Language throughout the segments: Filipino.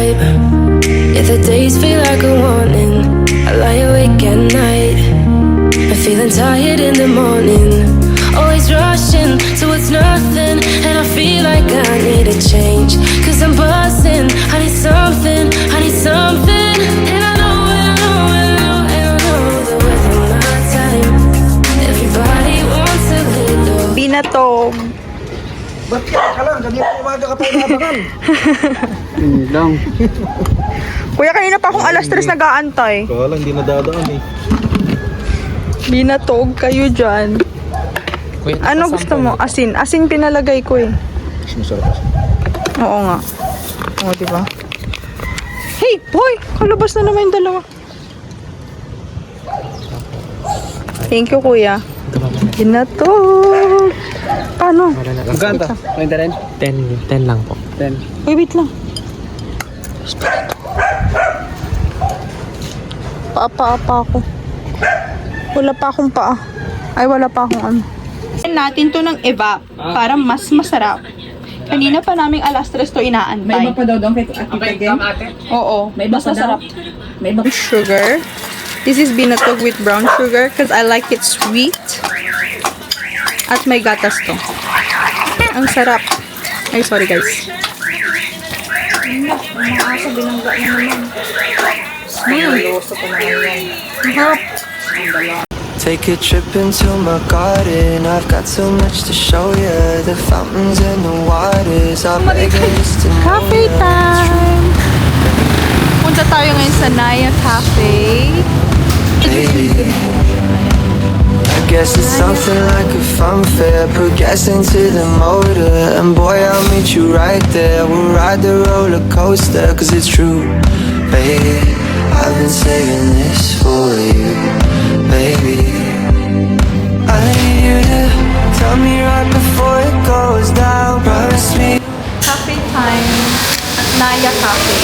vibe. Yeah, the days feel like a warning. I lie awake at night. I'm feeling tired in the morning. Always rushing towards nothing. And I feel like I need a change. Cause I'm buzzing. I need something. I need something. And I know, and I know, and I know, and I know that within my time, everybody wants a little. Binatog. Ba't ka lang? Ganyan umaga ka pa inabangan. Hindi lang. Kuya, kanina pa akong alas 3 nag-aantay. Kaya lang, hindi nadadaan eh. Binatog kayo dyan. Ano gusto mo? Asin. Asin pinalagay ko eh. Masarap kasi. Oo nga. Oo, diba? Hey, boy! Kalabas na naman yung dalawa. Thank you, kuya. Binatog. Paano? Magkano? 20 rin? 10 lang po. 10. Uy, wait lang. Paapa ako. Wala pa akong paa. Ay, wala pa akong ano. Natin to ng evap para mas masarap. Kanina pa naming alas 3 to inaantay. May iba pa daw doon kay Ate Gem? Oo. May iba Mas pa daw? masarap. May iba Sugar. This is binatog with brown sugar because I like it sweet. At may gatas to. Ang sarap. Ay, sorry guys. Take a trip into my garden. I've got so much to show you. The fountains and the waters. I'll make a list to know Cafe you. time! Punta tayo ngayon sa Naya Cafe. Baby, I guess it's something like a fun fair. Put gas into the motor, and boy, I'll meet you right there. We'll ride the roller coaster, cause it's true, baby. I've been saving this for you, baby. I need you to tell me right before it goes down. Promise me. Cafe time at Naya Cafe.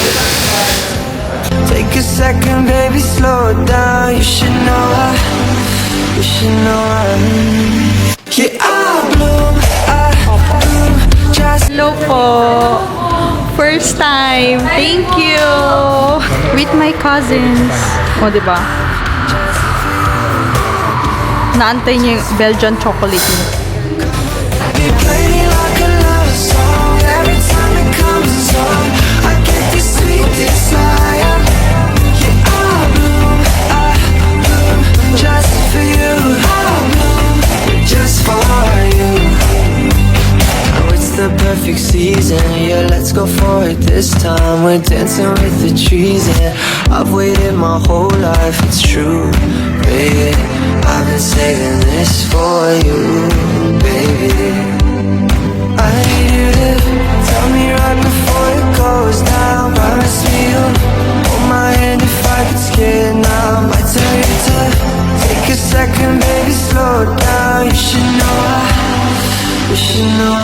Take a second, baby, slow it down. You should know you should know yeah, I bloom just Hello po. First time. Thank you. With my cousins. O, diba? Naantay niyo yung Belgian chocolate niyo. you play me like a love song. Every time it comes on, I get this sweet desire. Yeah, I bloom just for you. I bloom just for you. Oh, it's the perfect season. Yeah, let's go for it this time. We're dancing with the trees, and I've waited my whole life. It's true, baby. I've been saving this for you, baby. I need you to tell me right before it goes down. Promise me you'll hold my hand if I get scared now. I might tell you to take a second, baby, slow it down. You should know you should know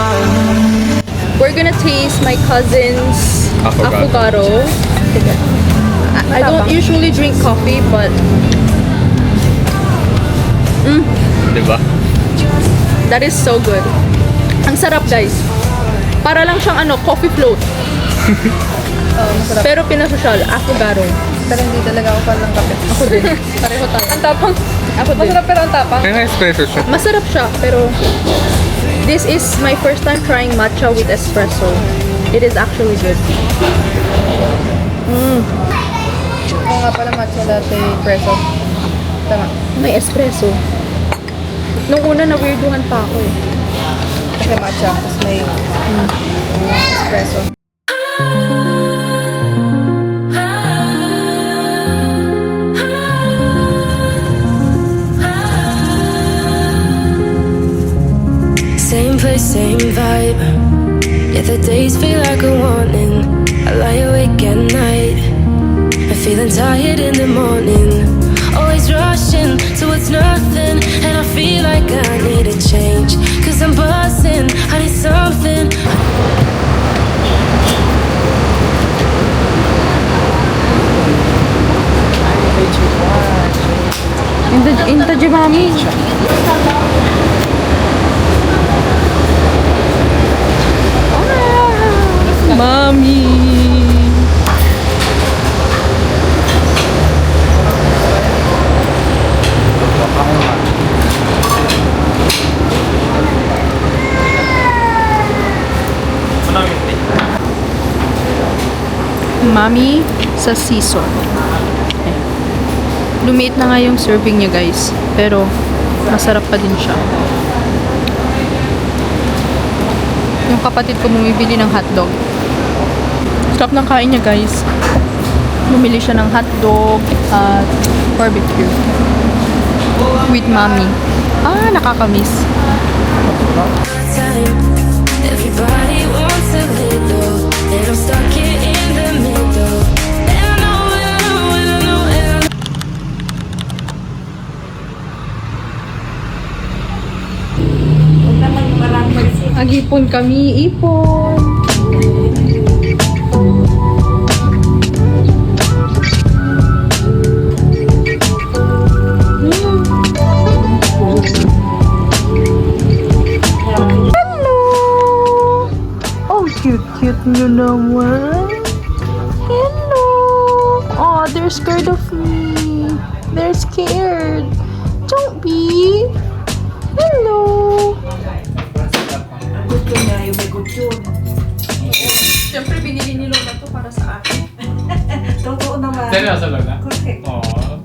We're gonna taste my cousin's avocado. I don't usually drink coffee, but Diba? that is so good. Ang sarap, guys. Para lang siyang coffee float. Pero pinasosyal, avocado. Pero hindi talaga ako palang kape. Ako din. Pareho tayo. Ang tapang. Ako din. Masarap pero ang tapang. Kaya nga espresso siya. Masarap siya, pero this is my first time trying matcha with espresso. It is actually good. Oo nga pala matcha latte preso. Tama. May espresso. Nung una, na-weirduhan pa ako eh. Kasi matcha. Tapos may espresso. Same place, same vibe. Yeah, the days feel like a warning. I lie awake at night. I'm feeling tired in the morning. Always rushing towards nothing. And I feel like I need a change. Cause I'm buzzing. I need something. Inta Jimami. Mommy. Mami sa season. Lumiit na nga yung serving niya, guys. Pero, masarap pa din siya. Yung kapatid ko bumibili ng hotdog. Sarap ng kain niya, guys. Bumili siya ng hotdog at barbecue. With Mami. Ah, nakakamiss. Time. Everybody wants a little, and I'm stuck here in the middle. And I know, and I know, and I know, and I know.Ag-ipon kami, ipon. Hello! Oh, cute nyo naman. Hello! Oh, they're scared of me. They're scared. Don't be. Hello! Siyempre, binili ni Lola to para sa akin. Totoo naman. Seryoso, Lola? Correct. Oo.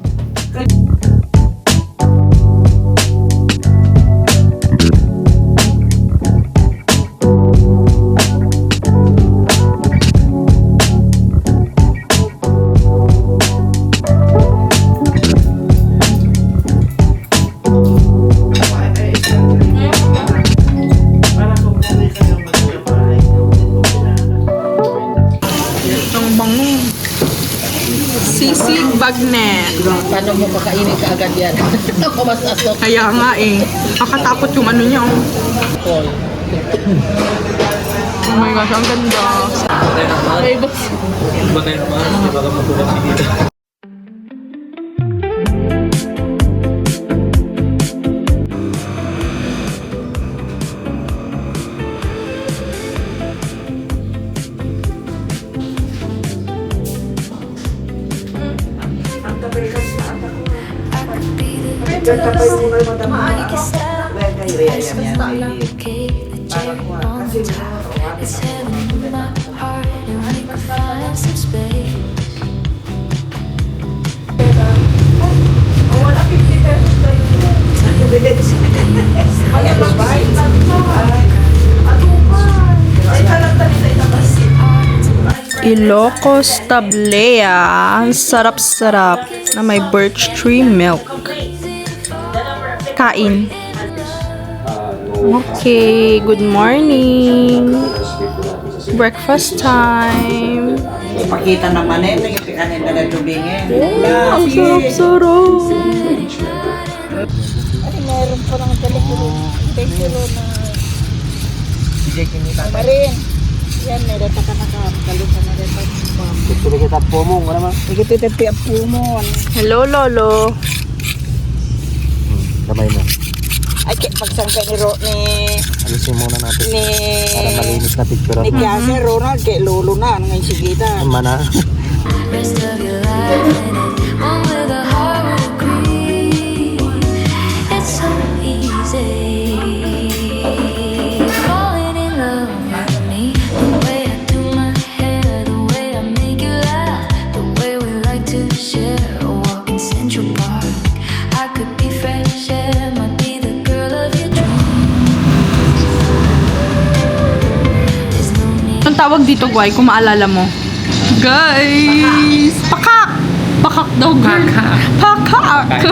Ang bango. Sisig bagnet. Paano mo kakainin ka agad yan? Ako mas asok. Kaya nga eh. Kakatakot yung ano niya. Oh. Call. Oh my gosh, ang ganda. Ay, Batay naman. Baka mabukas dito. It's heaven in my heart, and we could find some space. Ilocos Tablea. Ang sarap-sarap na may birch tree milk. Kain. Okay, good morning. Breakfast time. Ipakita naman eh, nagipikanin na natubingin. Ang sarap-sarap. Meron po ng telekilo na marin. Yan, may data ka nakakalitan na rin. Gusto kita pumong, ano man? Igitititi ang pumon. Hello, Lolo. Kamay mo. Ay, pagsangka ni Alisin muna natin. ni Para malinis na picture ni ako. Kiase Ronald, kay Lolo na, ngayon sigita. Mana. Rest of your life in it. One with a heart will agree. It's so easy. Falling in love with me. The way I do my hair, the way I make you laugh, the way we like to share a walk in Central Park. I could be fresh air, might be the girl of your dreams. There's no need. Ang tawag dito, Guay, kung maalala mo. Guys! Pakak! Pakak daw, girl. Pakak!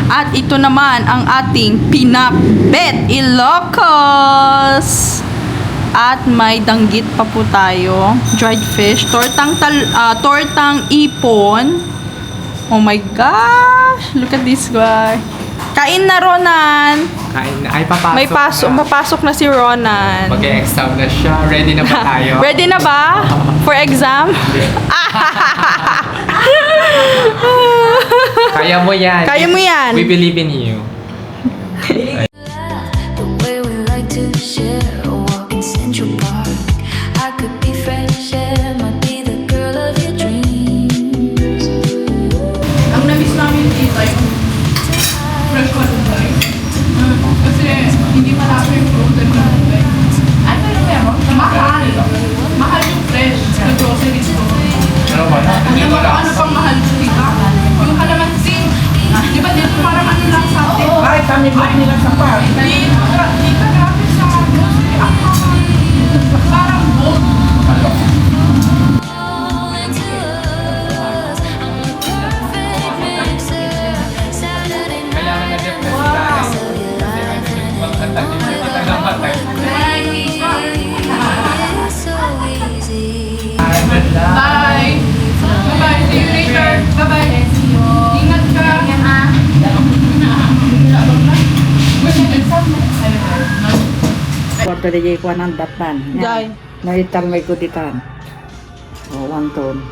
At ito naman ang ating pinakbet Ilocos. At may danggit pa po tayo. Dried fish. Tortang ipon. Oh my gosh! Look at this, guy. Kain na, Ronan! Kain na. Ay, papasok May papasok na si Ronan. Mag-e-exam na siya. Ready na ba tayo? Ready na ba? For exam? Kaya mo yan. Kaya mo yan. We believe in you. The way we like to share a walk in Central Park. I could be fresh air, might be the girl of your dreams. Ang na-miss namin dito yung fresh water guys. Kasi hindi marami yung frozen water guys. Ano yung meron? Mahal. Mahal yung fresh sa grocery store. Bye! Bye-bye. See you later. Bye-bye. Ingat ka. Kwarto di jay kuan ang datan. Jay. Naitan may kuditan. O, 1 ton.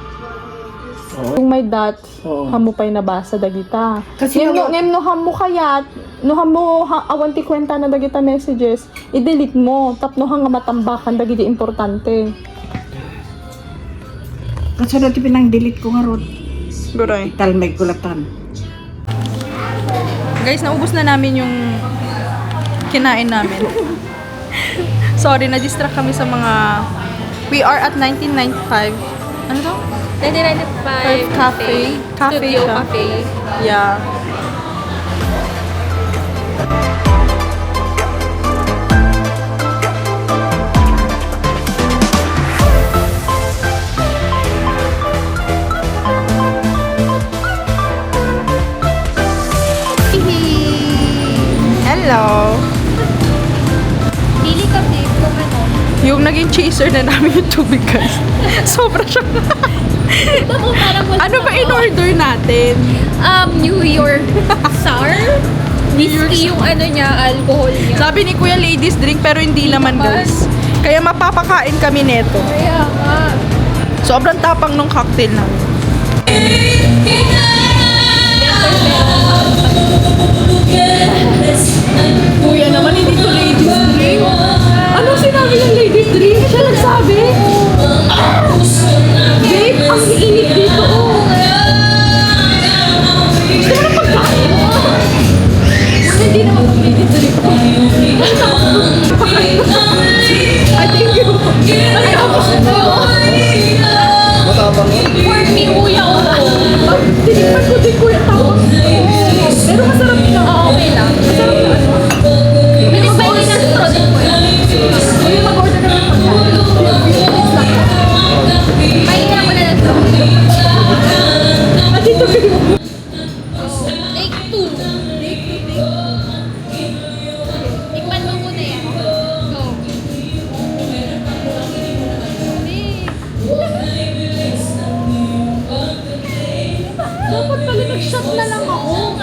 Yung may dat, Oo. hamupay na basa dagita. Kasi Ngem no hamu kayat, no hamu awanti kwenta na dagita messages, i-delete mo, tapno hanga matambakan dagiti importante. Kasi dati pinang delete ko nga ron. Guray. Ital may kulatan. Guys, naubos na namin yung kinain namin. Sorry, na-distract kami sa mga... We are at 1995. Ano to? 1995 Cafe. Cafe Studio siya. Cafe. Yeah. Hello! Pili ka babe kung ano. Yung naging chaser na namin yung tubig, guys. Sobra siya. Ito mo parang wala. Ano ba in-order natin? New York Sour. Whiskey yung ano niya, alcohol niya. Sabi ni Kuya ladies drink pero hindi naman, guys. Kaya mapapakain kami neto. Kaya nga. Sobrang tapang nung cocktail namin. Kuya naman, hindi to ladies drink. Anong sinabi ng ladies drink? Siya nagsabi? Babe, ang init dito. Gusto mo na pagkain? Hindi naman ang ladies drink. I thank you. Ay, tapos ito. Matapang yun. For me, kuya ko. Tinikman ko din kuya tawag. Pero masarap siya. Okay lang. Masarap na ano. Nagbay din ang straw din ko. Kuya, mag-order na ng pagkain. Pahinga ko na ng straw. Nandito kayo. Take 2. Tikman mo muna yan. Go. Dapat pala nag-shot na lang ako.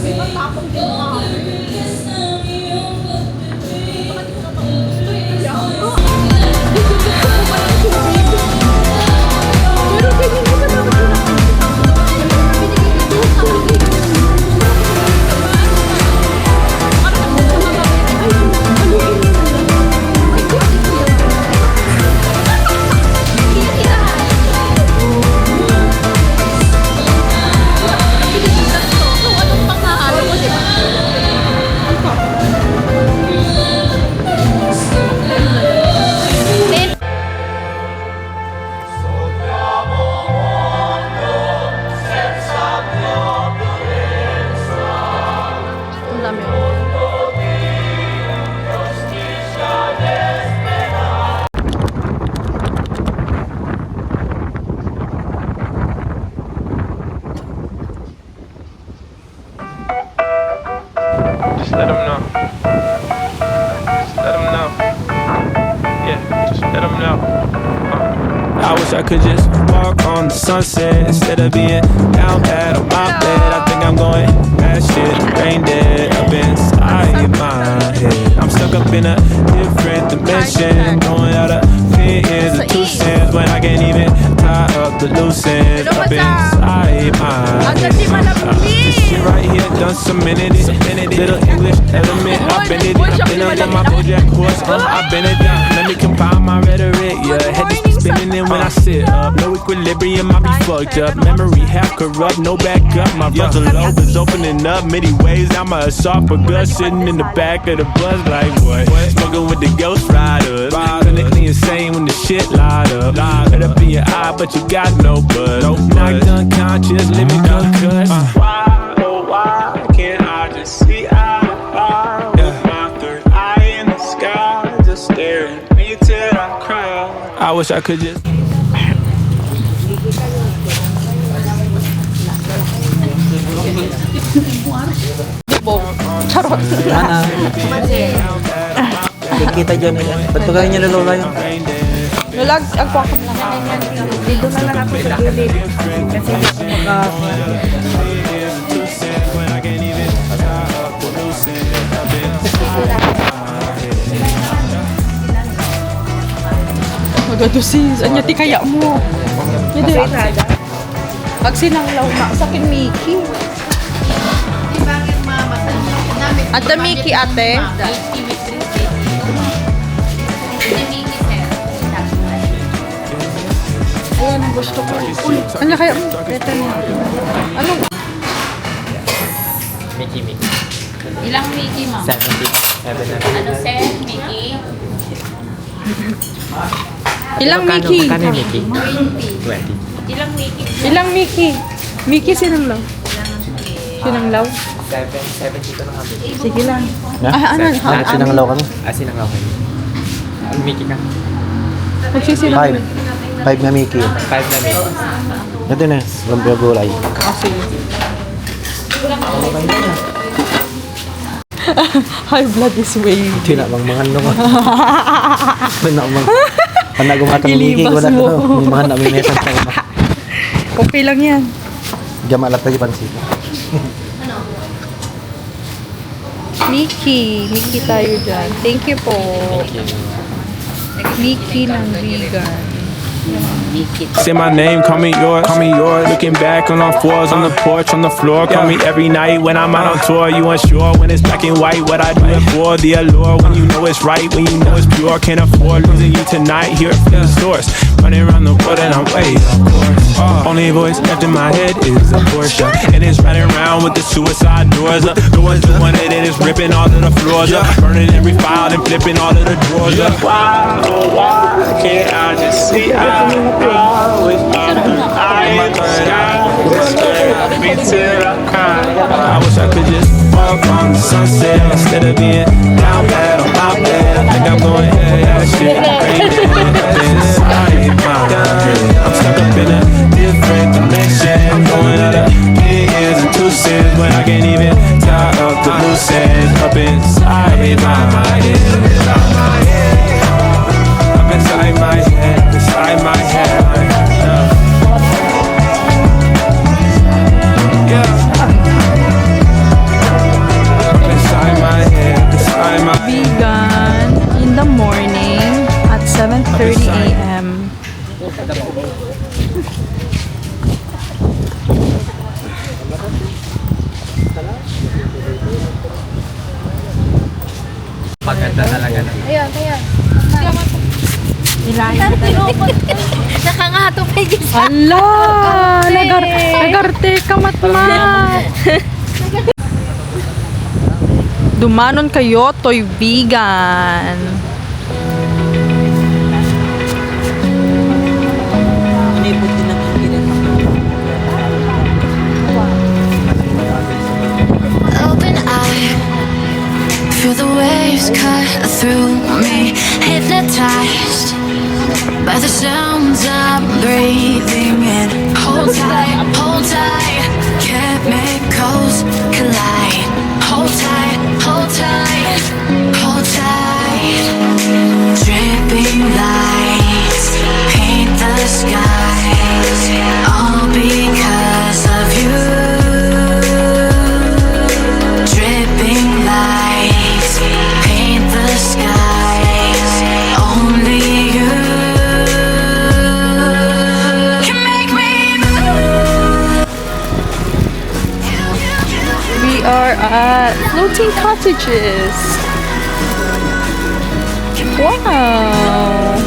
May matapang din ako. Pero ganyan ko na ang dami. Just let them know. Just let them know. Yeah, just let them know. I wish I could just walk on the sunset instead of being down bad on my bed. I think I'm going bad shit, brain dead up inside my head. I'm stuck up in a different dimension, going out of feelings and 2 cents when I can't even tie up the loose ends up inside my head. This shit right here done cemented it. Little English element, I been it. Been up on my BoJack horse, I been it down. Let me combine my rhetoric, yeah. Head just be spinning in when I sit up. No equilibrium, I be fucked up. Memory half corrupt, no backup. My frontal lobe is opening up many ways. I'm a esophagus sitting in the back of the bus like what? Smoking with the ghost riders. Clinically insane when the shit light up. Head up in your eye, but you got no buzz. Knocked unconscious, living concussed. Why, oh why can't I just see eye to eye with my third eye in the sky, just staring at me till I cry. I wish I could just. Charot. Mana? Kikita dyan. Ba't pagkain niya na lola yun? Lulag, agwakap lang. Dito na lang ako sa gilid. Kasi hindi ako Magadusis. Anya ti kaya mo. Yun pag sinanglaw na sa akin, Mickey. Ate Mickey, ate. Ayan, ang gusto ko. Uy, anya kaya mo? Ito na. Ano? Mickey. Ilang Mickey, ma'am? 77 na. Ano, Sen? Mickey? Ilang Mickey? Magkano yung Mickey? 20. Ilang Mickey? Ilang Mickey? Mickey sinanglaw? Sinanglaw? 70 na kami. Sige lang. Lahat sinanglaw kami. Sinanglaw kayo. Ang Mickey ka? Magsisinanglaw. 5 na Mickey. 5 na Mickey. Ito na, lumpia gulay. Sige. High blood is way. Hindi na bang mga ano. Panak gumatang Mickey. Ilibas Wala mo. ko. May mga namin mesan sa uma. Okay lang yan. Gamalat lagi pansit. Mickey. Mickey tayo dyan. Thank you po. Mickey ng vegan. Say my name, call me yours. Looking back on our fours, on the porch, on the floor. Call me every night when I'm out on tour. You unsure when it's black and white, what I do it for. The allure when you know it's right, when you know it's pure. Can't afford losing you tonight. Hear it from the source. Running around the world and I'm way of course. Only voice left in my head is a Porsche, and it's running around with the suicide doors. The one's doing it and it's ripping all of the floors up, burning every file and flipping all of the drawers up. Why, oh why can't I just see eye with my eyes? Scared me till I cry. I wish I could just walk on the sunset instead of being down bad on my bed. I think I'm going shit crazy. Inside my dream, I'm stuck up in a different dimension. I'm going out of years and 2 cents when I can't even tie up the loose ends. Up inside my head, up inside my head, inside my head. Vegan in the morning at 7:30 a.m. Maganda talaga na. Ayan. Nakangato pa yung isa. Ala! Nagarte ka matmat! Dumanon kayo, toy vegan. Open eye, feel the waves cut through me, hypnotized by the sounds I'm breathing in. Hold tight, chemicals collide. Hold tight, hold tight, hold tight. Dripping lights paint the skies, all because of you. Dripping lights paint the skies, only you can make me move. We are at Floating Cottages. Wow!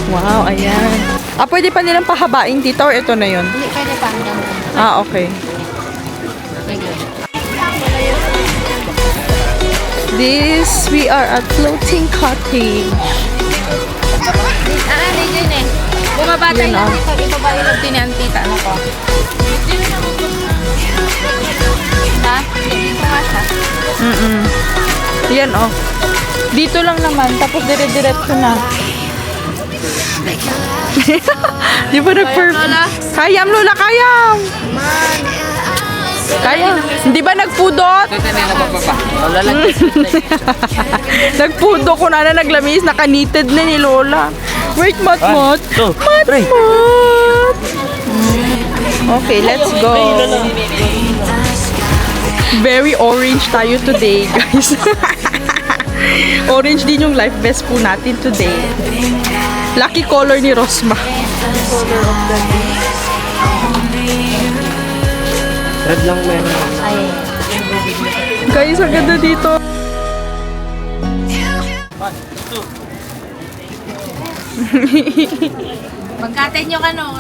Wow, ayan. Pwede pa nilang pahabain dito or ito na yun? Hindi, pwede pa hanggang. Okay. This, we are at Floating Cottage. Hindi dyan eh. Bumaba tayo Yun, na dito. Ibaba yung lagti ni Antita. Ano ko? Ha? Dito nga siya. Yan, oh. Dito lang naman, tapos dire-diretso na. Di ba nag-perfect? Kayam, Lola, kayam! Kaya, hindi ba nagpudot? Nagpudo ko na naglamis, nakanited na ni Lola. Wait, Mat-Mat. Mat-Mat. Okay, let's go. Very orange tayo today, guys. Orange din yung life vest po natin today. Lucky color ni Rosma. Red lang meron. Guys, ang ganda dito. Magkatay nyo ka, no?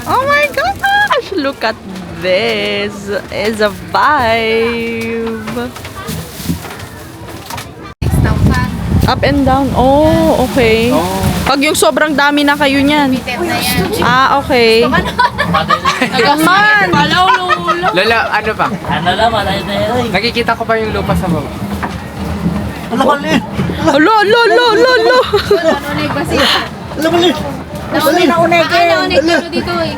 Oh my gosh! Look at this. It's a vibe. Up and down. Oh, okay. Pag yung sobrang dami na kayo niyan. Ah, okay. Naman! Lola, ano pa? Nakikita ko pa yung lupa sa baba. Lo! Naunay kayo dito eh.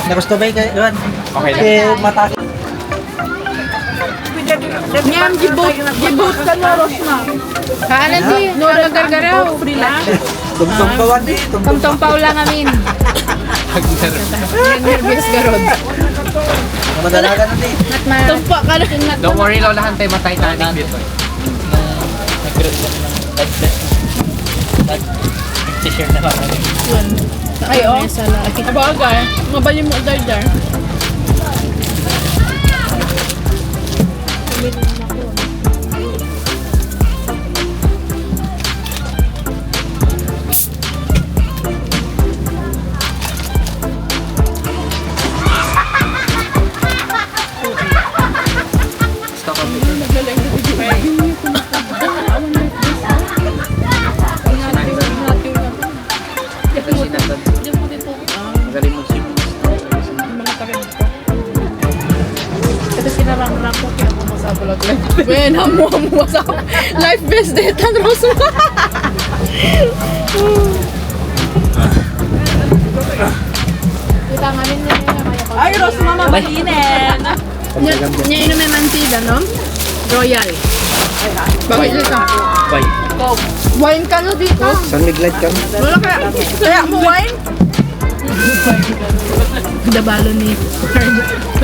Nagusto ba kayo? Okay lang. Mata. Ngam, gibot ka na, Rosma. Kaanan di, no nagargaraw. Tungtong kawan di. Tungtong paula ngamin. Nervous garod. Madalaga na di. Tumpa ka na. Don't worry, Lola, hantay matay tayo dito. Ay, oh. Abagay. Mabalim mo dar. Magaling mo siya. Wen, hamu sa life best date ang Rosma. Ay, Rosma, mabalinin. Nya inumin mantida, no? Royal. Bakit dito? Bye. Wine ka no dito? Saan nag-light ka? Wala kaya mo wine? Dabalo ni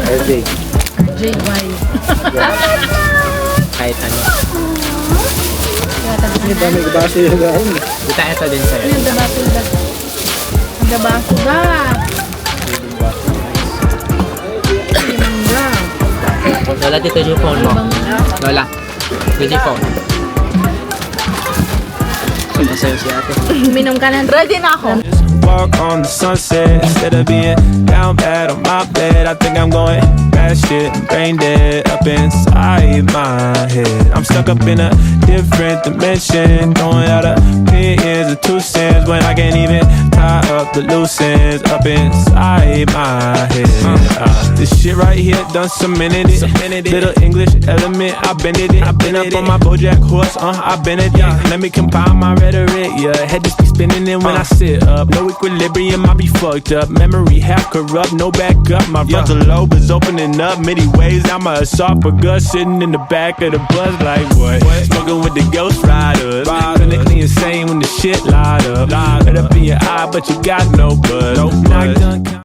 RJ. JY. Kahit ano. Hindi ba may baso yung gawin? Dita ito din sa'yo. Dabaso da. Lola, dito yung phone mo. Lola, dito yung phone. Masaya si ate. Uminom ka na. Ready na ako. Walk on the sunset instead of being down bad on my bed. I think I'm going bad shit, brain dead up inside my head. I'm stuck up in a different dimension, throwing out opinions of 2 cents when I can't even tie up the loose ends up inside my head. This shit right here done cemented it. Little English element, I bended it. I've been up on my BoJack horse, I been it. Let me compile my rhetoric, yeah. Head just be spinning it when I sit up. No equilibrium, I be fucked up. Memory half corrupt, no backup. My frontal lobe is opening up many ways. I'm a esophagus sitting in the back of the bus like what? Smoking with the ghost riders. Clinically insane when the shit light up. Right up in your eye, but you got no buzz. Not done.